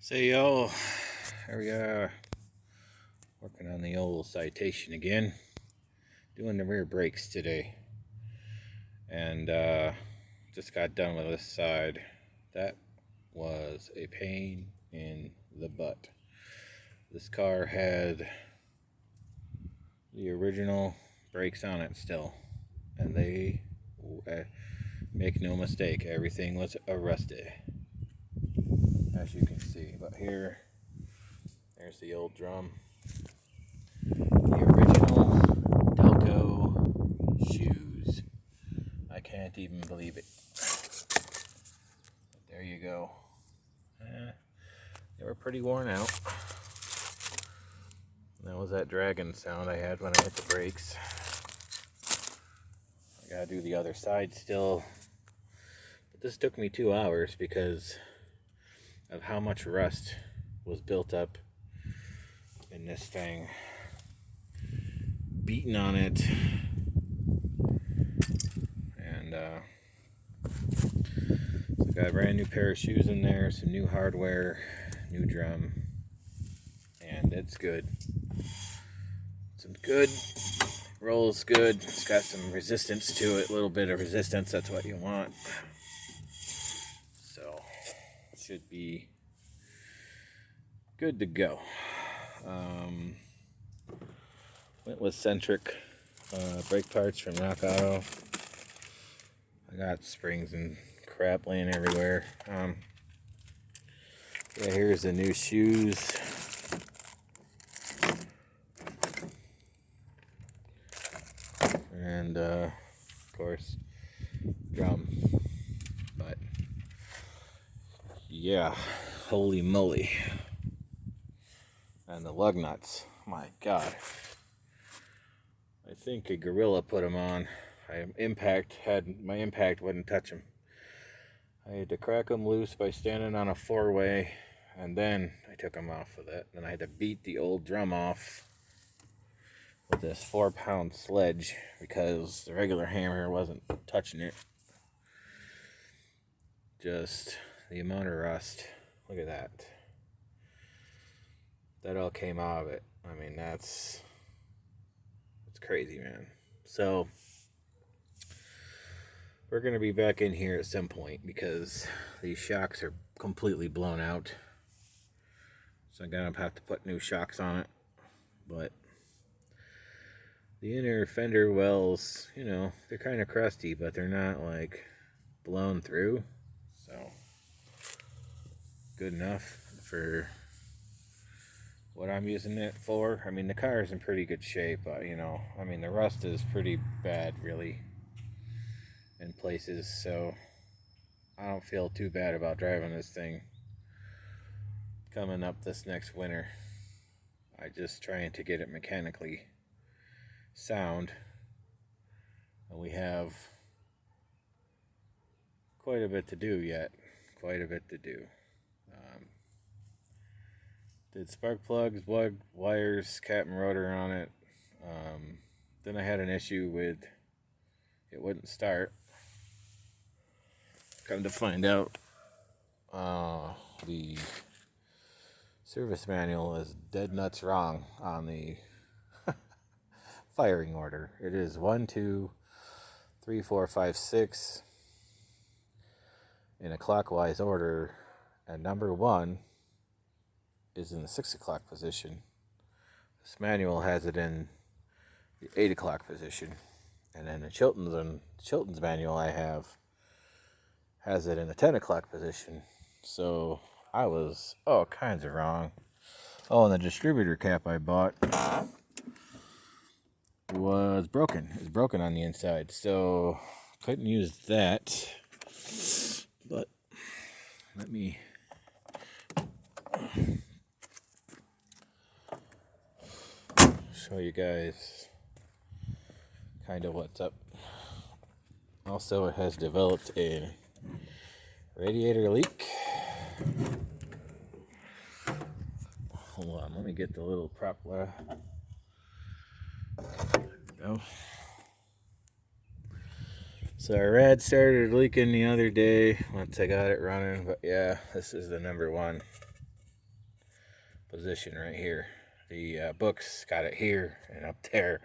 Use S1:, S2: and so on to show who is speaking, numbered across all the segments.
S1: So yo, here we are, working on the old citation again, doing the rear brakes today, and just got done with this side. That was a pain in the butt. This car had the original brakes on it still, and they, make no mistake, everything was rusted, as you can see. But there's the old drum. The original Delco shoes. I can't even believe it. But there you go. They were pretty worn out. That was that dragging sound I had when I hit the brakes. I gotta do the other side still. But this took me 2 hours because of how much rust was built up in this thing. Beating on it. And so I got a brand new pair of shoes in there, some new hardware, new drum, and it's good. Some good, rolls good. It's got some resistance to it, a little bit of resistance. That's what you want. So it should be good to go. Went with Centric brake parts from Rock Auto. I got springs and crap laying everywhere. Yeah, here's the new shoes. And of course, drum. But yeah, holy moly. And the lug nuts, my god. I think a gorilla put them on. My impact wouldn't touch them. I had to crack them loose by standing on a four-way, and then I took them off with it. Then I had to beat the old drum off with this 4-pound sledge because the regular hammer wasn't touching it. Just the amount of rust. Look at that. That all came out of it. I mean, that's crazy, man. So we're going to be back in here at some point because these shocks are completely blown out. So I'm going to have to put new shocks on it. But the inner fender wells, they're kind of crusty, but they're not like blown through. So good enough for what I'm using it for. I mean, the car is in pretty good shape, but the rust is pretty bad, really, in places, so I don't feel too bad about driving this thing coming up this next winter. I just trying to get it mechanically sound, and we have quite a bit to do yet. Did spark plugs, wires, cap and rotor on it. Then I had an issue with it wouldn't start. Come to find out, the service manual is dead nuts wrong on the firing order. It is 1, 2, 3, 4, 5, 6 in a clockwise order, and number 1 is in the 6 o'clock position. This manual has it in the 8 o'clock position, and then the Chilton's manual I have has it in the 10 o'clock position. So I was all kinds of wrong. Oh, and the distributor cap I bought was broken. It was broken on the inside, so couldn't use that. But let me show you guys kind of what's up. Also, it has developed a radiator leak. Hold on, let me get the little prop. There we go. So our rad started leaking the other day once I got it running, but yeah, this is the number 1. position right here. The books got it here and up there.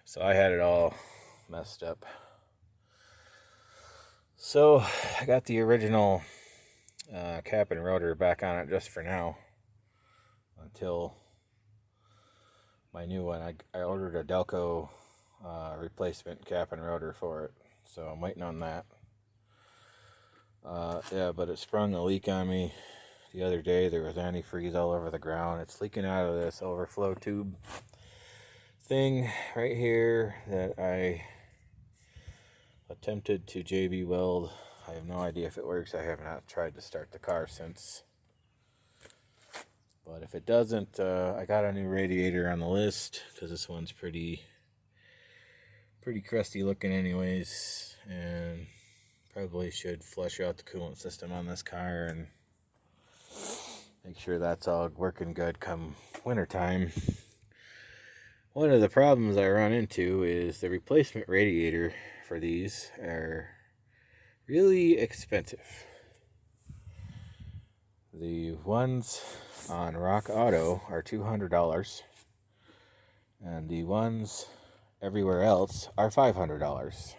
S1: So I had it all messed up. So I got the original cap and rotor back on it just for now. Until my new one. I ordered a Delco replacement cap and rotor for it. So I'm waiting on that. Yeah, but it sprung a leak on me the other day. There was antifreeze all over the ground. It's leaking out of this overflow tube thing right here that I attempted to JB weld. I have no idea if it works. I have not tried to start the car since. But if it doesn't, I got a new radiator on the list because this one's pretty crusty looking anyways, and probably should flush out the coolant system on this car and make sure that's all working good come wintertime. One of the problems I run into is the replacement radiator for these are really expensive. The ones on Rock Auto are $200, and the ones everywhere else are $500.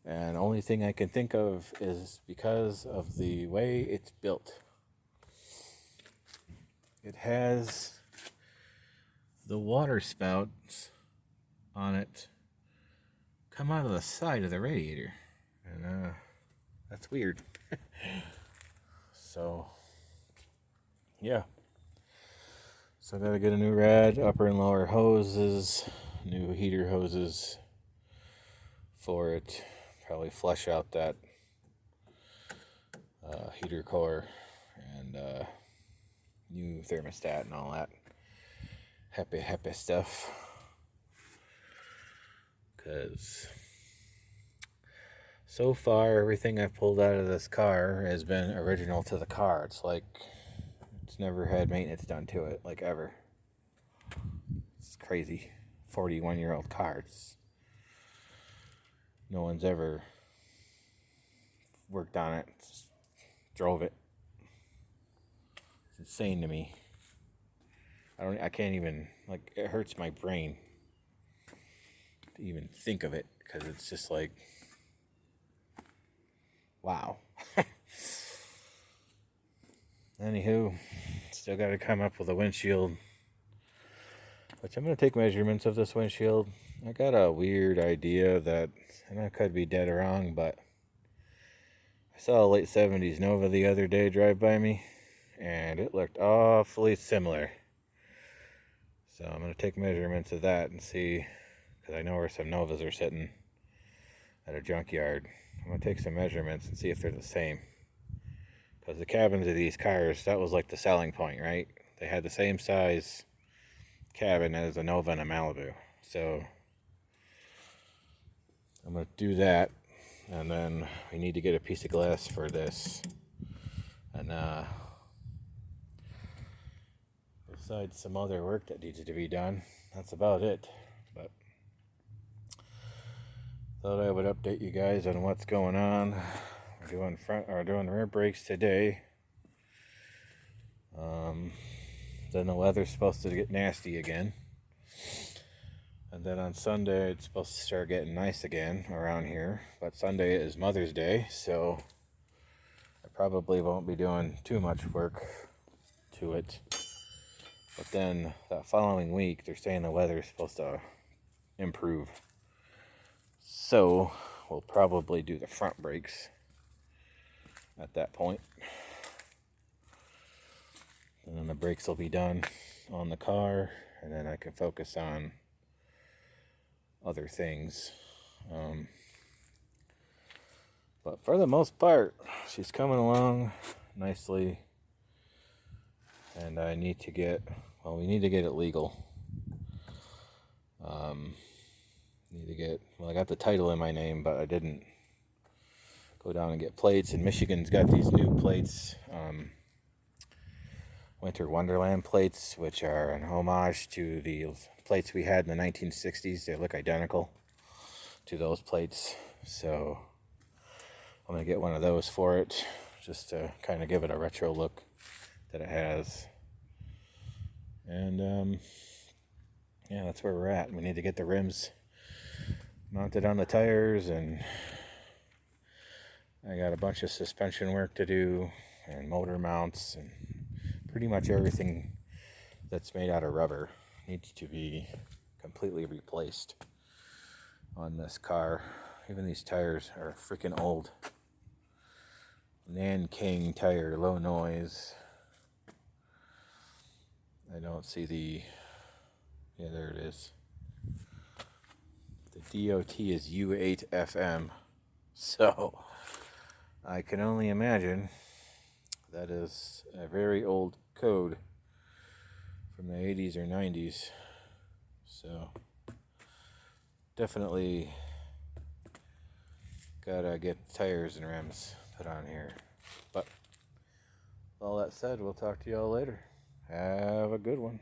S1: And the only thing I can think of is because of the way it's built. It has the water spouts on it come out of the side of the radiator. And that's weird. So, yeah. So I gotta get a new rad, upper and lower hoses, new heater hoses for it. Probably flush out that heater core and new thermostat and all that happy stuff. Because so far everything I've pulled out of this car has been original to the car. It's like it's never had maintenance done to it, like ever. It's crazy. 41-year-old car. No one's ever worked on it, just drove it. It's insane to me. I can't even, like, it hurts my brain to even think of it, because it's just like, wow. Anywho, still got to come up with a windshield, which I'm going to take measurements of this windshield. I got a weird idea that, and I could be dead wrong, but I saw a late 70s Nova the other day drive by me, and it looked awfully similar. So I'm going to take measurements of that and see, because I know where some Novas are sitting at a junkyard. I'm going to take some measurements and see if they're the same. Because the cabins of these cars, that was like the selling point, right? They had the same size cabin as a Nova and a Malibu. So I'm going to do that, and then we need to get a piece of glass for this. And besides some other work that needs to be done, that's about it. But thought I would update you guys on what's going on. We're doing rear brakes today. Then the weather's supposed to get nasty again. And then on Sunday, it's supposed to start getting nice again around here. But Sunday is Mother's Day, so I probably won't be doing too much work to it. But then that following week, they're saying the weather is supposed to improve. So we'll probably do the front brakes at that point. And then the brakes will be done on the car, and then I can focus on other things. But for the most part, she's coming along nicely, and we need to get it legal. I got the title in my name, but I didn't go down and get plates. And Michigan's got these new plates, Winter Wonderland plates, which are an homage to the plates we had in the 1960s. They look identical to those plates. So I'm going to get one of those for it, just to kind of give it a retro look that it has. And yeah, that's where we're at. We need to get the rims mounted on the tires, and I got a bunch of suspension work to do and motor mounts, and pretty much everything that's made out of rubber needs to be completely replaced on this car. Even these tires are freaking old. Nanking tire, low noise. I don't see the... Yeah, there it is. The DOT is U8FM. So, I can only imagine that is a very old code from the 80s or 90s. So, definitely gotta get tires and rims put on here. But, with all that said, we'll talk to y'all later. Have a good one.